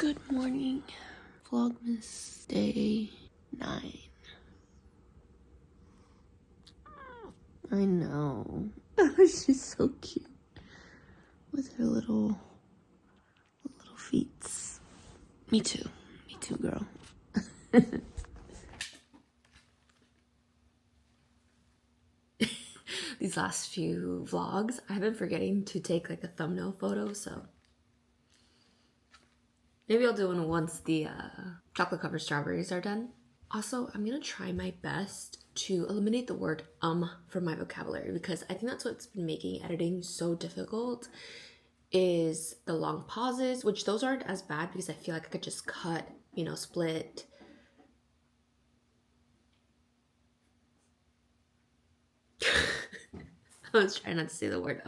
Good morning, vlogmas day 9. I know. She's so cute with her little feet. Me too, girl. These last few vlogs, I've been forgetting to take like a thumbnail photo, so maybe I'll do one once the chocolate covered strawberries are done. Also, I'm gonna try my best to eliminate the word from my vocabulary, because I think that's what's been making editing so difficult, is the long pauses, which those aren't as bad because I feel like I could just cut, split. I was trying not to say the word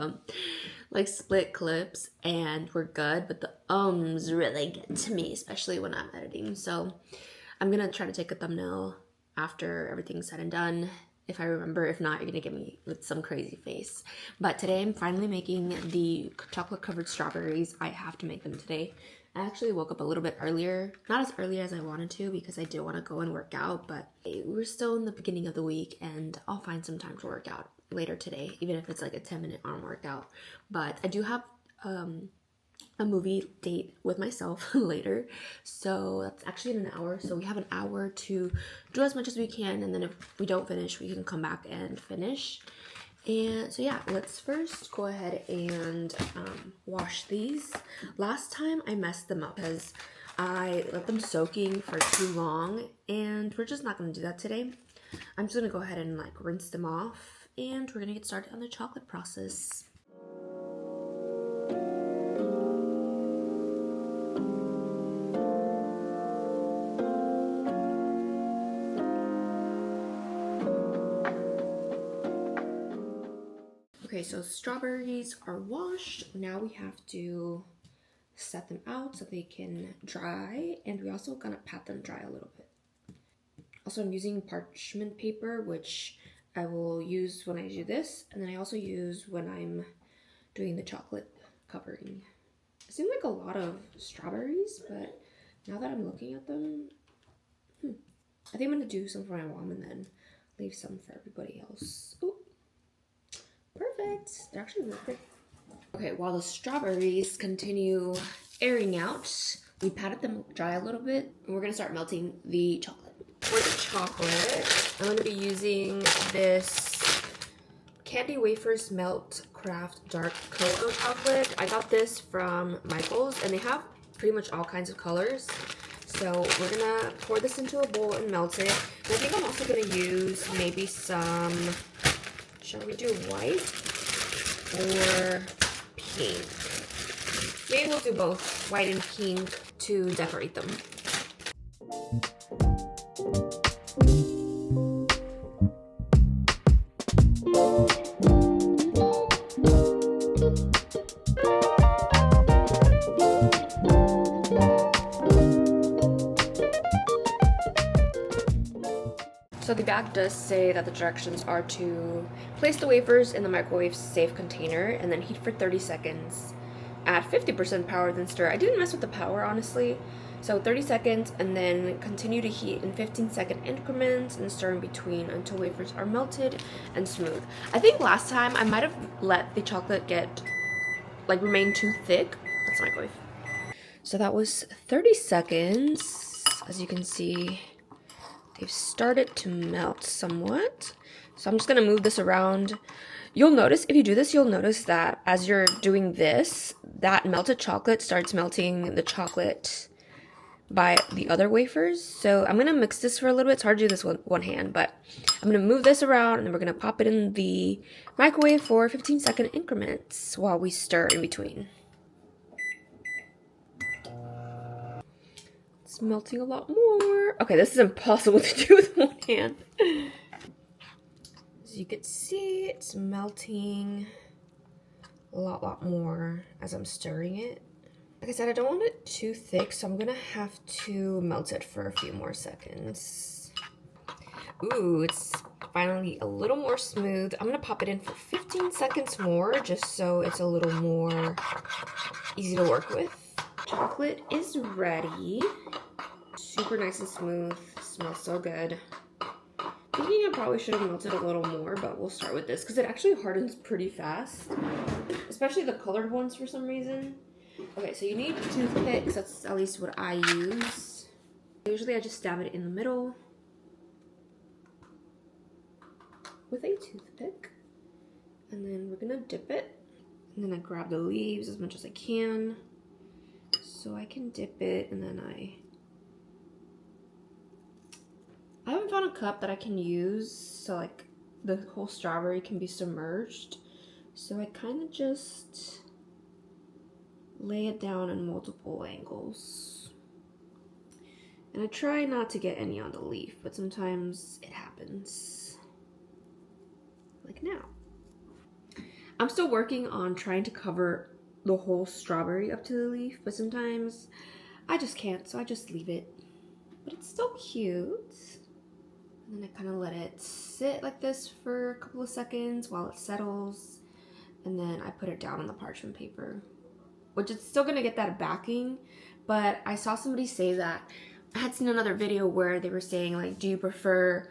like split clips and we're good, but the ums really get to me, especially when I'm editing. So I'm gonna try to take a thumbnail after everything's said and done, if I remember. If not, you're gonna get me with some crazy face. But today I'm finally making the chocolate covered strawberries. I have to make them today. I actually woke up a little bit earlier, not as early as I wanted to because I did want to go and work out, but we're still in the beginning of the week and I'll find some time to work out later today, even if it's like a 10-minute arm workout. But I do have a movie date with myself later, so that's actually in an hour. So we have an hour to do as much as we can, and then if we don't finish, we can come back and finish. And so yeah, let's first go ahead and wash these. Last time I messed them up because I let them soaking for too long, and we're just not going to do that today. I'm just going to go ahead and like rinse them off, and we're going to get started on the chocolate process. Okay, so strawberries are washed. Now we have to set them out so they can dry, and we also gonna pat them dry a little bit. Also, I'm using parchment paper, which I will use when I do this, and then I also use when I'm doing the chocolate covering. It seemed like a lot of strawberries, but now that I'm looking at them, I think I'm gonna do some for my mom and then leave some for everybody else. Ooh. Perfect. They're actually really good. Okay, while the strawberries continue airing out, we patted them dry a little bit, and we're gonna start melting the chocolate. For the chocolate, I'm gonna be using this Candy Wafers Melt Craft Dark Cocoa chocolate. I got this from Michael's, and they have pretty much all kinds of colors. So we're gonna pour this into a bowl and melt it. And I think I'm also gonna use maybe some, shall we do white or pink? Maybe we'll do both, white and pink, to decorate them. So the bag does say that the directions are to place the wafers in the microwave safe container and then heat for 30 seconds at 50% power, then stir. I didn't mess with the power, honestly. So 30 seconds and then continue to heat in 15-second increments and stir in between until wafers are melted and smooth. I think last time I might have let the chocolate remain too thick. That's the microwave. So that was 30 seconds. As you can see, they've started to melt somewhat. So I'm just gonna move this around. You'll notice, if you do this, you'll notice that as you're doing this, that melted chocolate starts melting the chocolate by the other wafers. So I'm gonna mix this for a little bit. It's hard to do this with one hand, but I'm gonna move this around and then we're gonna pop it in the microwave for 15-second increments while we stir in between. It's melting a lot more. Okay, this is impossible to do with one hand. As you can see, it's melting a lot more as I'm stirring it. Like I said, I don't want it too thick, so I'm gonna have to melt it for a few more seconds. Ooh, it's finally a little more smooth. I'm gonna pop it in for 15 seconds more, just so it's a little more easy to work with. Chocolate is ready. Super nice and smooth. Smells so good. Thinking I probably should have melted a little more, but we'll start with this because it actually hardens pretty fast, especially the colored ones for some reason. Okay, so you need toothpicks. That's at least what I use. Usually I just stab it in the middle with a toothpick, and then we're gonna dip it. And then I grab the leaves as much as I can so I can dip it, and then I haven't found a cup that I can use so like the whole strawberry can be submerged. So I kind of just lay it down in multiple angles. And I try not to get any on the leaf, but sometimes it happens. Like now. I'm still working on trying to cover the whole strawberry up to the leaf, but sometimes I just can't, so I just leave it. But it's still cute. And then I kind of let it sit like this for a couple of seconds while it settles. And then I put it down on the parchment paper, which it's still gonna get that backing. But I saw somebody say that, I had seen another video where they were saying like, do you prefer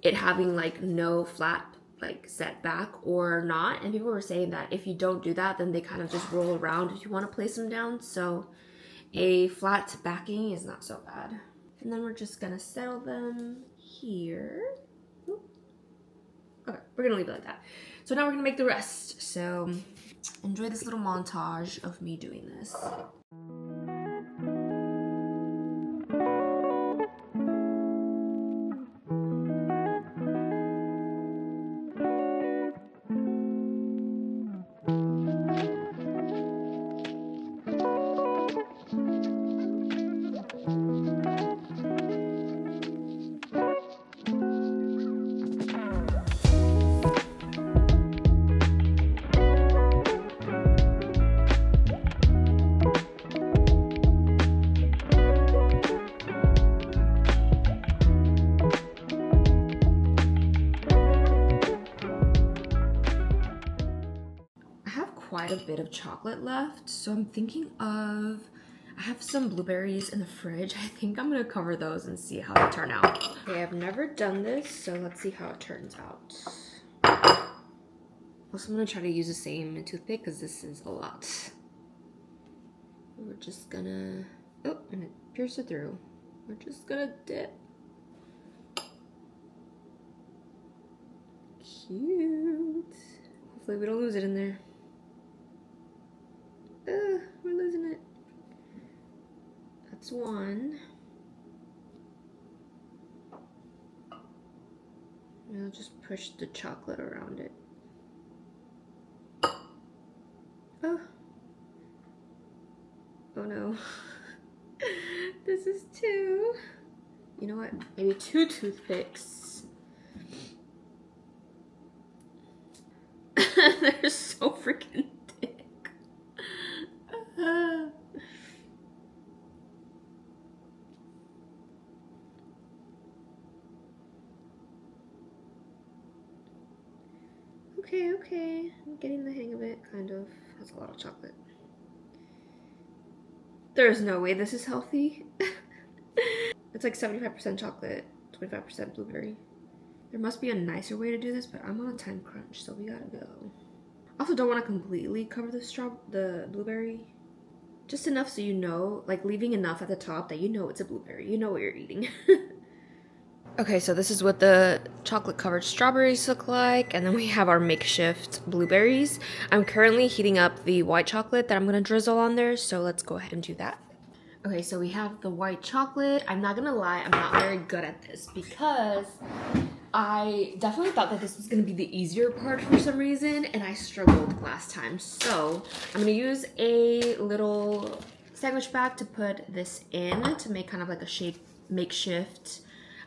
it having like no flat like set back or not? And people were saying that if you don't do that, then they kind of just roll around if you want to place them down. So a flat backing is not so bad. And then we're just gonna settle them here. Okay, we're gonna leave it like that. So now we're gonna make the rest. So enjoy this little montage of me doing this. Quite a bit of chocolate left, so I'm thinking of, I have some blueberries in the fridge. I think I'm gonna cover those and see how they turn out. Okay, I've never done this, so let's see how it turns out. Also, I'm gonna try to use the same toothpick because this is a lot. We're just gonna, oh, and it pierced it through. We're just gonna dip. Cute. Hopefully we don't lose it in there. We're losing it. That's one. And I'll just push the chocolate around it. Oh. Oh no. This is two. You know what? Maybe two toothpicks. They're so freaking thick. Okay, I'm getting the hang of it, kind of. That's a lot of chocolate. There's no way this is healthy. It's like 75% chocolate, 25% blueberry. There must be a nicer way to do this, but I'm on a time crunch, so we gotta go. I also don't want to completely cover the blueberry. Just enough so you know, like leaving enough at the top that you know it's a blueberry. You know what you're eating. Okay, so this is what the chocolate covered strawberries look like, and then we have our makeshift blueberries. I'm currently heating up the white chocolate that I'm gonna drizzle on there, so let's go ahead and do that. Okay, so we have the white chocolate. I'm not gonna lie, I'm not very good at this because I definitely thought that this was gonna be the easier part for some reason, and I struggled last time. So I'm gonna use a little sandwich bag to put this in to make kind of like a makeshift,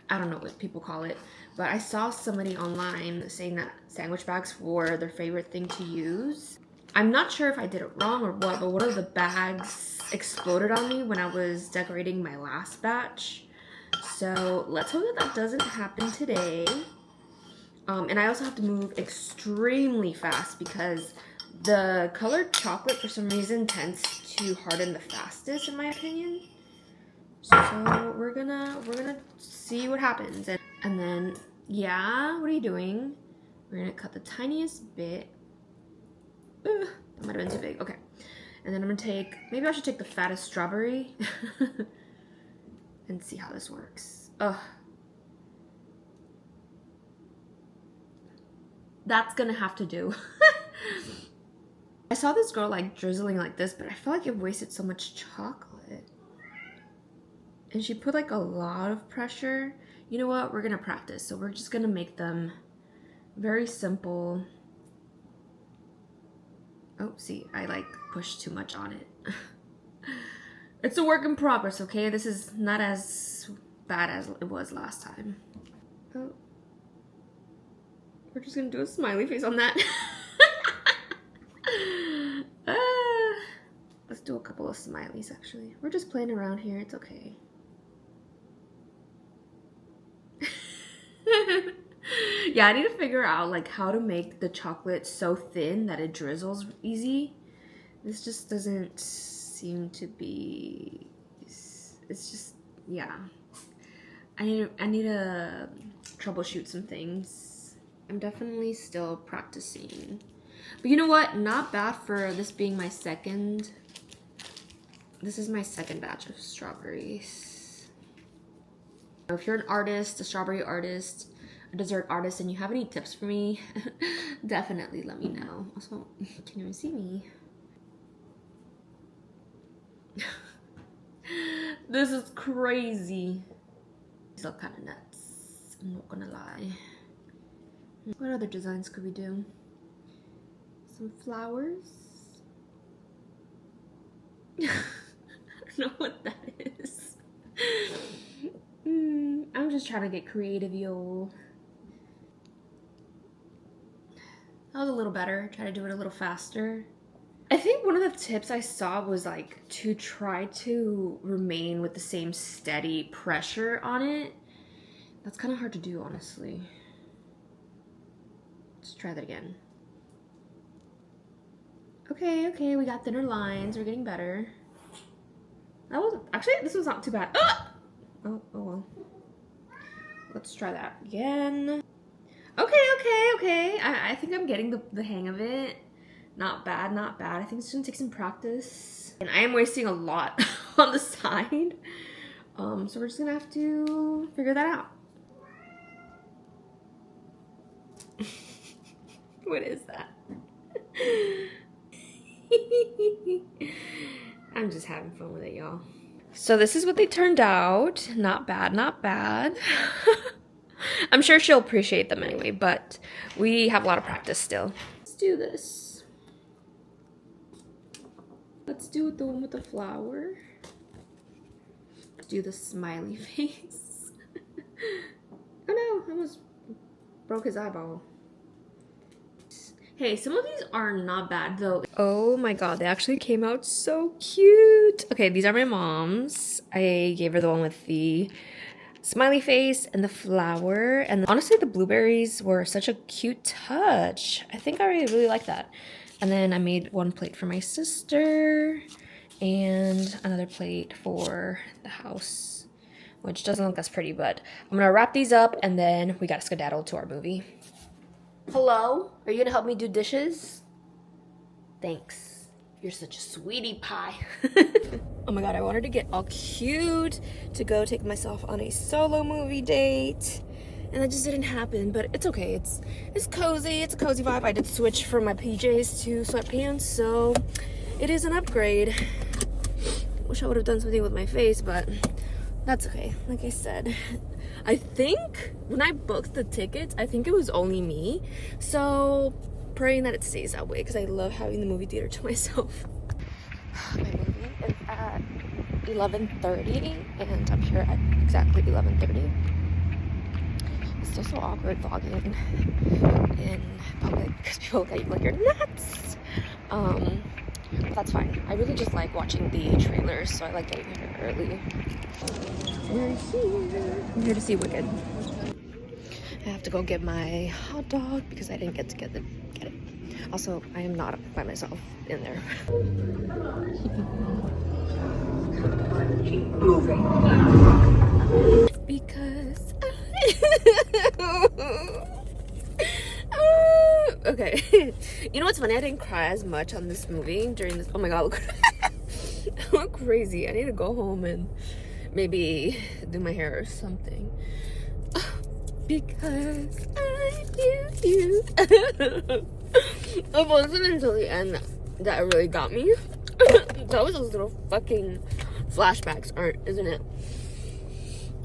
I don't know what people call it, but I saw somebody online saying that sandwich bags were their favorite thing to use. I'm not sure if I did it wrong or what, but one of the bags exploded on me when I was decorating my last batch. So let's hope that that doesn't happen today. And I also have to move extremely fast because The colored chocolate for some reason tends to harden the fastest, in my opinion. So we're gonna see what happens. And then, yeah, what are you doing? We're gonna cut the tiniest bit. Ugh, that might have been too big. Okay. And then I'm gonna take, maybe I should take the fattest strawberry and see how this works. Ugh. That's gonna have to do. I saw this girl like drizzling like this, but I feel like it wasted so much chocolate. And she put like a lot of pressure. You know what? We're gonna practice. So we're just gonna make them very simple. Oh, see, I like pushed too much on it. It's a work in progress, okay? This is not as bad as it was last time. Oh. We're just gonna do a smiley face on that. Let's do a couple of smileys, actually. We're just playing around here, it's okay. Yeah, I need to figure out like how to make the chocolate so thin that it drizzles easy. This just doesn't seem to be, it's just, yeah. I need to troubleshoot some things. I'm definitely still practicing. But you know what? Not bad for this being my second. This is my second batch of strawberries. If you're an artist, a strawberry artist, a dessert artist, and you have any tips for me, definitely let me know. Also, can you even see me? This is crazy. These look kind of nuts. I'm not gonna lie. What other designs could we do? Some flowers. I don't know what that is. I'm just trying to get creative, yo. That was a little better. Try to do it a little faster. I think one of the tips I saw was like to try to remain with the same steady pressure on it. That's kind of hard to do, honestly. Let's try that again. Okay, we got thinner lines. We're getting better. That was actually, this was not too bad. Ah! Oh well. Let's try that again. Okay. I think I'm getting the hang of it. Not bad. I think it's gonna take some practice. And I am wasting a lot on the side. So we're just gonna have to figure that out. What is that? I'm just having fun with it, y'all. So this is what they turned out. Not bad. I'm sure she'll appreciate them anyway, but we have a lot of practice still. Let's do this. Let's do the one with the flower. Let's do the smiley face. Oh no, I almost broke his eyeball. Hey, some of these are not bad though. Oh my god, they actually came out so cute. Okay, these are my mom's. I gave her the one with the smiley face and the flower. And honestly, the blueberries were such a cute touch. I think I really like that. And then I made one plate for my sister and another plate for the house, which doesn't look as pretty, but I'm gonna wrap these up and then we gotta skedaddle to our movie. Hello? Are you gonna help me do dishes? Thanks. You're such a sweetie pie. Oh my god, I wanted to get all cute to go take myself on a solo movie date. And that just didn't happen, but it's okay. It's cozy. It's a cozy vibe. I did switch from my PJs to sweatpants, so it is an upgrade. Wish I would have done something with my face, but that's okay. Like I said, I think when I booked the tickets, I think it was only me. So praying that it stays that way because I love having the movie theater to myself. My movie is at 11:30 and I'm here at exactly 11:30. It's still so awkward vlogging in public because people look at you like you're nuts. But that's fine. I really just like watching the trailers, so I like getting here early. We're here. I'm here to see Wicked. I have to go get my hot dog because I didn't get to get it. Also, I am not by myself in there. Keep moving. Because okay. You know what's funny? I didn't cry as much on this movie during this. Oh my god, look, I look crazy. I need to go home and maybe do my hair or something. Because I knew you. It wasn't until the end that it really got me. That was those little fucking flashbacks, isn't it?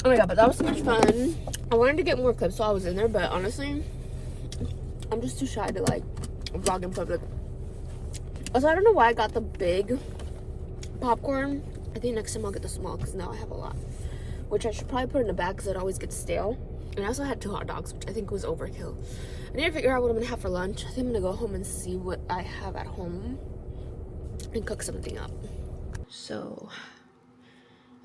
Oh my god, but that was so much fun. I wanted to get more clips so I was in there, but honestly, I'm just too shy to like vlog in public. Also, I don't know why I got the big popcorn. I think next time I'll get the small because now I have a lot, which I should probably put in the bag because it always gets stale. And I also had 2 hot dogs, which I think was overkill. I need to figure out what I'm gonna have for lunch. I think I'm gonna go home and see what I have at home and cook something up. So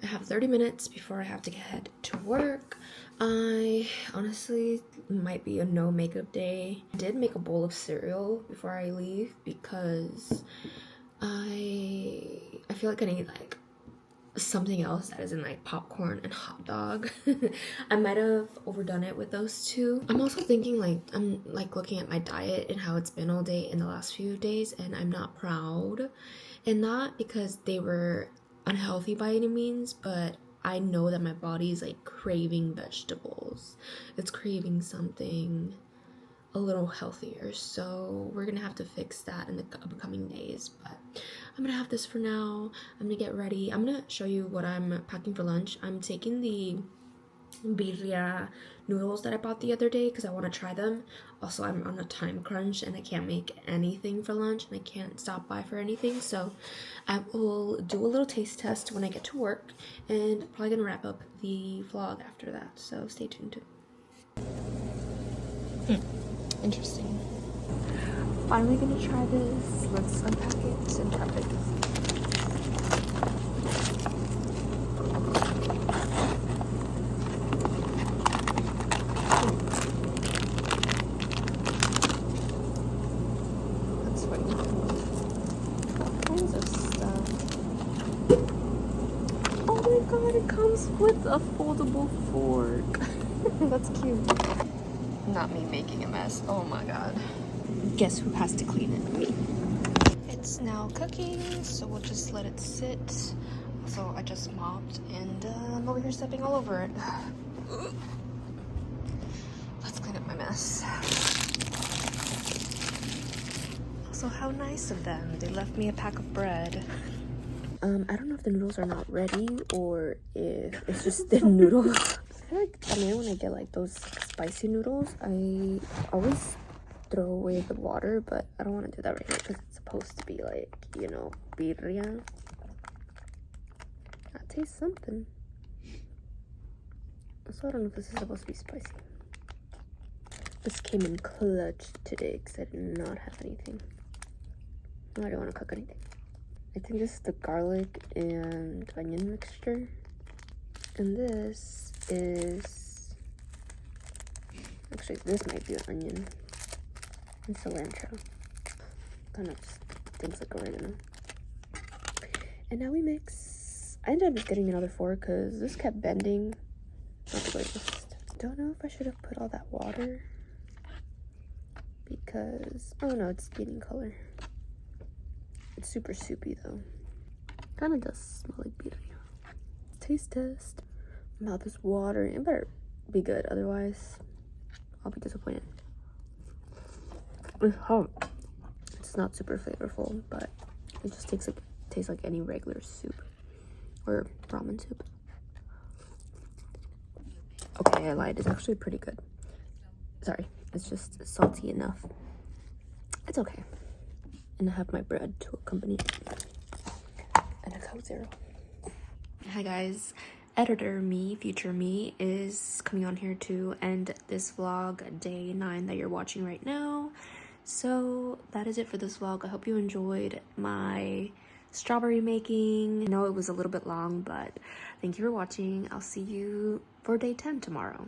I have 30 minutes before I have to head to work. I honestly might be a no makeup day. I did make a bowl of cereal before I leave because I feel like I need like something else that isn't like popcorn and hot dog. I might have overdone it with those 2. I'm also thinking like I'm like looking at my diet and how it's been all day in the last few days, and I'm not proud, and not because they were unhealthy by any means, but I know that my body is like craving vegetables. It's craving something a little healthier, so we're gonna have to fix that in the upcoming days. But I'm gonna have this for now. I'm gonna get ready. I'm gonna show you what I'm packing for lunch. I'm taking the birria noodles that I bought the other day because I want to try them. Also, I'm on a time crunch and I can't make anything for lunch and I can't stop by for anything, so I will do a little taste test when I get to work, and probably gonna wrap up the vlog after that, so stay tuned. Interesting. Finally gonna try this. Let's unpack it and try it. That's funny. All kinds of stuff. Oh my god, it comes with a foldable fork. That's cute. Not me making a mess. Oh my god. Guess who has to clean it? Me. It's now cooking, so we'll just let it sit. So I just mopped and I'm over here stepping all over it. Let's clean up my mess. Also, how nice of them. They left me a pack of bread. I don't know if the noodles are not ready or if it's just the noodles. I feel like, I mean, when I get like those spicy noodles, I always throw away the water, but I don't want to do that right now because it's supposed to be like, you know, birria. That tastes something. Also, I don't know if this is supposed to be spicy. This came in clutch today because I did not have anything. I don't want to cook anything. I think this is the garlic and onion mixture. And this is... Actually, this might be an onion. And cilantro. Kind of just things like oregano. And now we mix. I ended up just getting another fork because this kept bending. Not the greatest. Don't know if I should have put all that water. Because... oh no, it's getting color. It's super soupy though. Kind of does smell like birria. Taste test. Mouth is watering. It better be good, otherwise I'll be disappointed. It's hot. It's not super flavorful, but it just tastes like any regular soup or ramen soup. Okay, I lied. It's actually pretty good. Sorry, it's just salty enough. It's okay. And I have my bread to accompany it. And a Coke Zero. Hi guys. Editor me, future me, is coming on here to end this vlog, day 9 that you're watching right now. So that is it for this vlog. I hope you enjoyed my strawberry making. I know it was a little bit long, but thank you for watching. I'll see you for day 10 tomorrow.